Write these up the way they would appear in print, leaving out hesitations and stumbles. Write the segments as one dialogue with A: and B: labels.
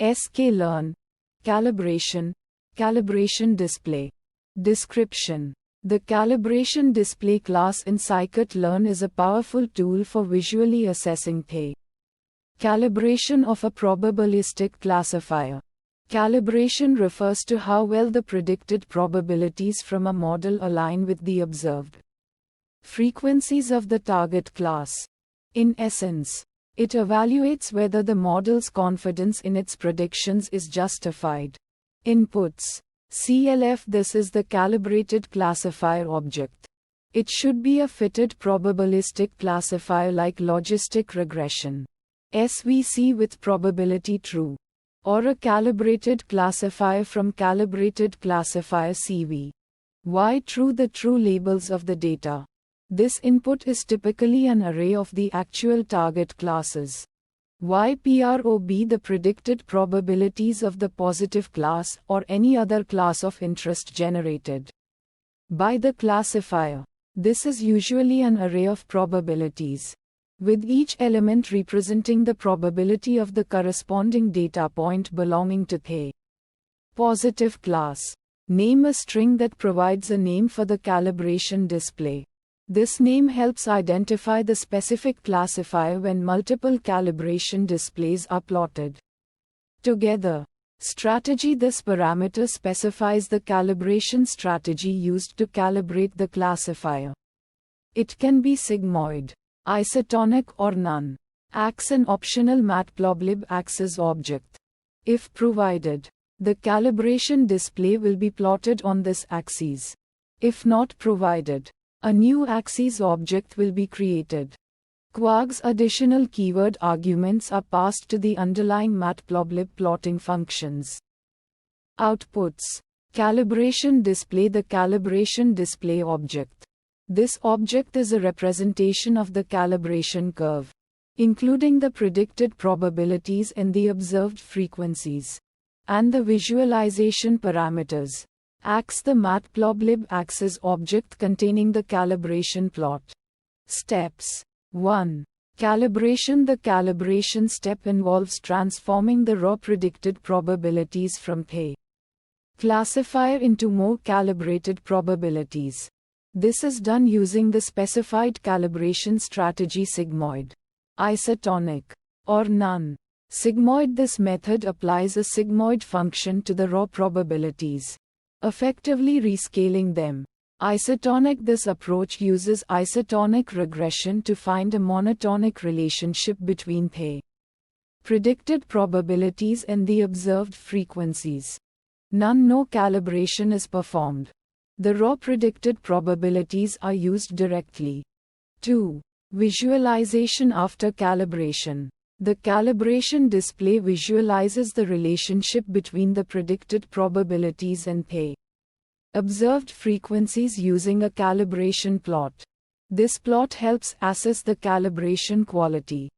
A: sklearn, calibration, calibration display. Description. The calibration display class in scikit-learn is a powerful tool for visually assessing the calibration of a probabilistic classifier. Calibration refers to how well the predicted probabilities from a model align with the observed frequencies of the target class. In essence, it evaluates whether the model's confidence in its predictions is justified. Inputs. CLF. This is the calibrated classifier object. It should be a fitted probabilistic classifier like logistic regression, SVC with probability true, or a calibrated classifier from calibrated classifier CV. Why true? The true labels of the data. This input is typically an array of the actual target classes. Why PROB? The predicted probabilities of the positive class or any other class of interest generated by the classifier. This is usually an array of probabilities, with each element representing the probability of the corresponding data point belonging to the positive class. Name. A string that provides a name for the calibration display. This name helps identify the specific classifier when multiple calibration displays are plotted together. Strategy. This parameter specifies the calibration strategy used to calibrate the classifier. It can be sigmoid, isotonic, or none. Acts. An optional matplotlib axis object. If provided, the calibration display will be plotted on this axis. If not provided, a new axis object will be created. Quarks. Additional keyword arguments are passed to the underlying matplotlib plotting functions. Outputs. Calibration display. The calibration display object. This object is a representation of the calibration curve, including the predicted probabilities and the observed frequencies, and the visualization parameters. Acts. The matplotlib axis object containing the calibration plot. Steps. 1. Calibration. The calibration step involves transforming the raw predicted probabilities from the classifier into more calibrated probabilities. This is done using the specified calibration strategy sigmoid, isotonic, or none. Sigmoid. This method applies a sigmoid function to the raw probabilities, effectively rescaling them. Isotonic. This approach uses isotonic regression to find a monotonic relationship between the predicted probabilities and the observed frequencies. None. No calibration is performed. The raw predicted probabilities are used directly. 2. Visualization after calibration. The calibration display visualizes the relationship between the predicted probabilities and the observed frequencies using a calibration plot. This plot helps assess the calibration quality.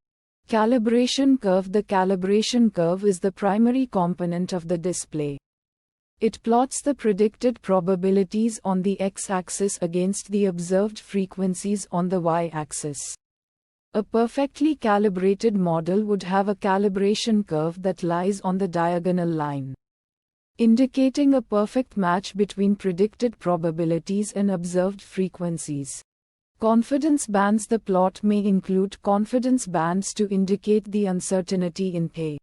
A: Calibration curve. The calibration curve is the primary component of the display. It plots the predicted probabilities on the x-axis against the observed frequencies on the y-axis. A perfectly calibrated model would have a calibration curve that lies on the diagonal line, indicating a perfect match between predicted probabilities and observed frequencies. Confidence bands. The plot may include confidence bands to indicate the uncertainty in the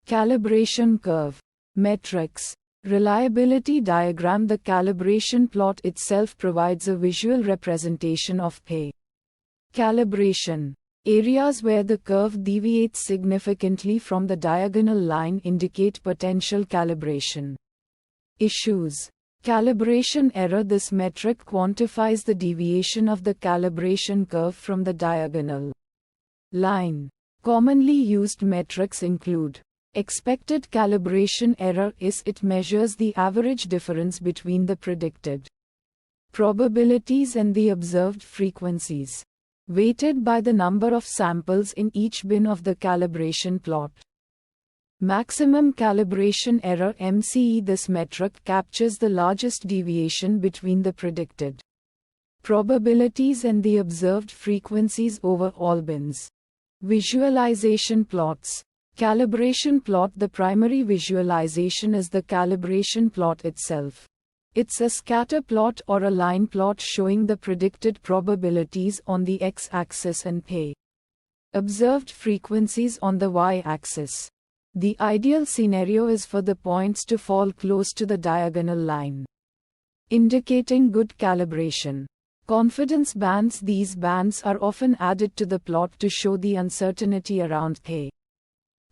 A: calibration curve. Metrics. Reliability diagram. The calibration plot itself provides a visual representation of the calibration. Areas where the curve deviates significantly from the diagonal line indicate potential calibration issues. Calibration error. This metric quantifies the deviation of the calibration curve from the diagonal line. Commonly used metrics include expected calibration error. It measures the average difference between the predicted probabilities and the observed frequencies, weighted by the number of samples in each bin of the calibration plot. Maximum calibration error (MCE). This metric captures the largest deviation between the predicted probabilities and the observed frequencies over all bins. Visualization plots. Calibration plot. The primary visualization is the calibration plot itself. It's a scatter plot or a line plot showing the predicted probabilities on the x-axis and observed frequencies on the y-axis. The ideal scenario is for the points to fall close to the diagonal line, indicating good calibration. Confidence bands. These bands are often added to the plot to show the uncertainty around the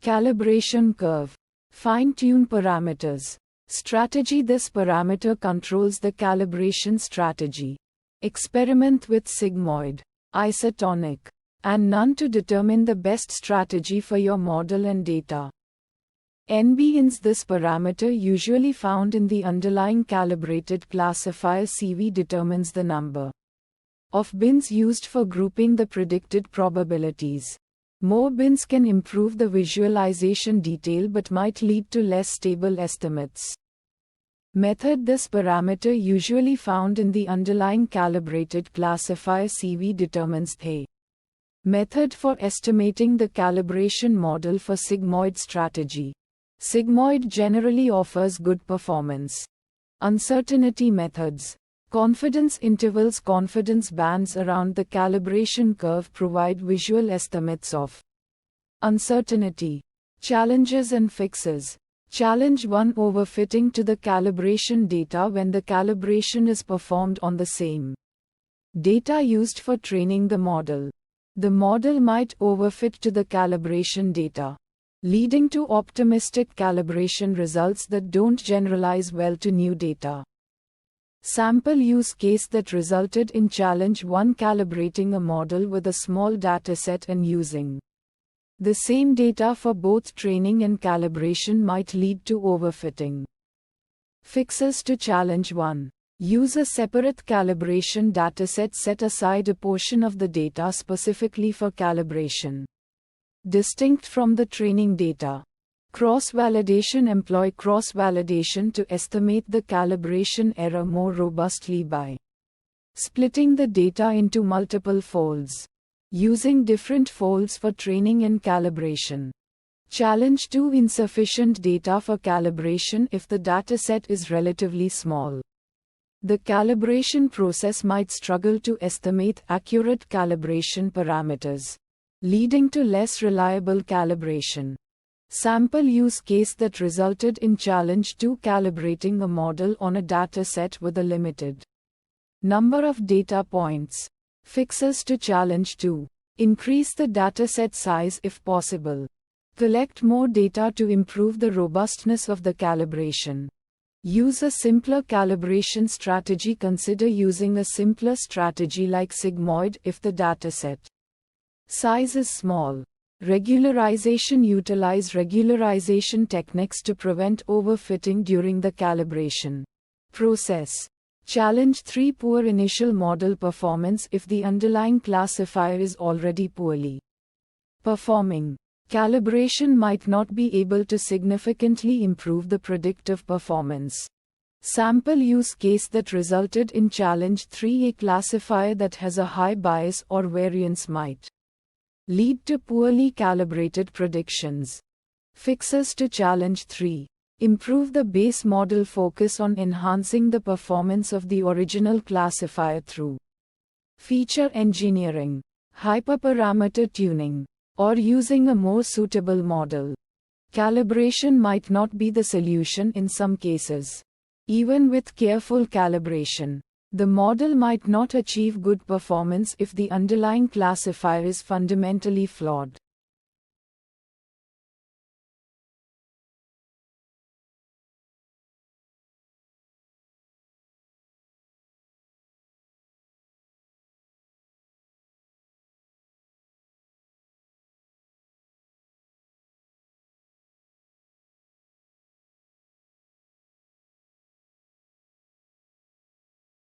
A: calibration curve. Fine-tune parameters. Strategy. This parameter controls the calibration strategy. Experiment with sigmoid, isotonic, and none to determine the best strategy for your model and data. NBINS. This parameter, usually found in the underlying calibrated classifier CV, determines the number of bins used for grouping the predicted probabilities. More bins can improve the visualization detail but might lead to less stable estimates. Method. This parameter, usually found in the underlying calibrated classifier CV, determines the method for estimating the calibration model for sigmoid strategy. Sigmoid generally offers good performance. Uncertainty methods. Confidence intervals. Confidence bands around the calibration curve provide visual estimates of uncertainty. Challenges and fixes. Challenge 1. Overfitting to the calibration data. When the calibration is performed on the same data used for training the model, the model might overfit to the calibration data, leading to optimistic calibration results that don't generalize well to new data. Sample use case that resulted in challenge 1. Calibrating a model with a small dataset and using the same data for both training and calibration might lead to overfitting. Fixes to challenge 1. Use a separate calibration dataset. Set aside a portion of the data specifically for calibration, distinct from the training data. Cross-validation. Employ cross-validation to estimate the calibration error more robustly by splitting the data into multiple folds, using different folds for training and calibration. Challenge 2. Insufficient data for calibration. If the dataset is relatively small, the calibration process might struggle to estimate accurate calibration parameters, leading to less reliable calibration. Sample use case that resulted in challenge 2. Calibrating a model on a dataset with a limited number of data points. Fixes to challenge 2. Increase the dataset size if possible. Collect more data to improve the robustness of the calibration. Use a simpler calibration strategy. Consider using a simpler strategy like sigmoid if the dataset size is small. Regularization. Utilize regularization techniques to prevent overfitting during the calibration process. Challenge 3. Poor initial model performance. If the underlying classifier is already poorly performing, calibration might not be able to significantly improve the predictive performance. Sample use case that resulted in challenge 3. A classifier that has a high bias or variance might lead to poorly calibrated predictions. Fixes to challenge 3. Improve the base model. Focus on enhancing the performance of the original classifier through feature engineering, hyperparameter tuning, or using a more suitable model. Calibration might not be the solution in some cases. Even with careful calibration, the model might not achieve good performance if the underlying classifier is fundamentally flawed.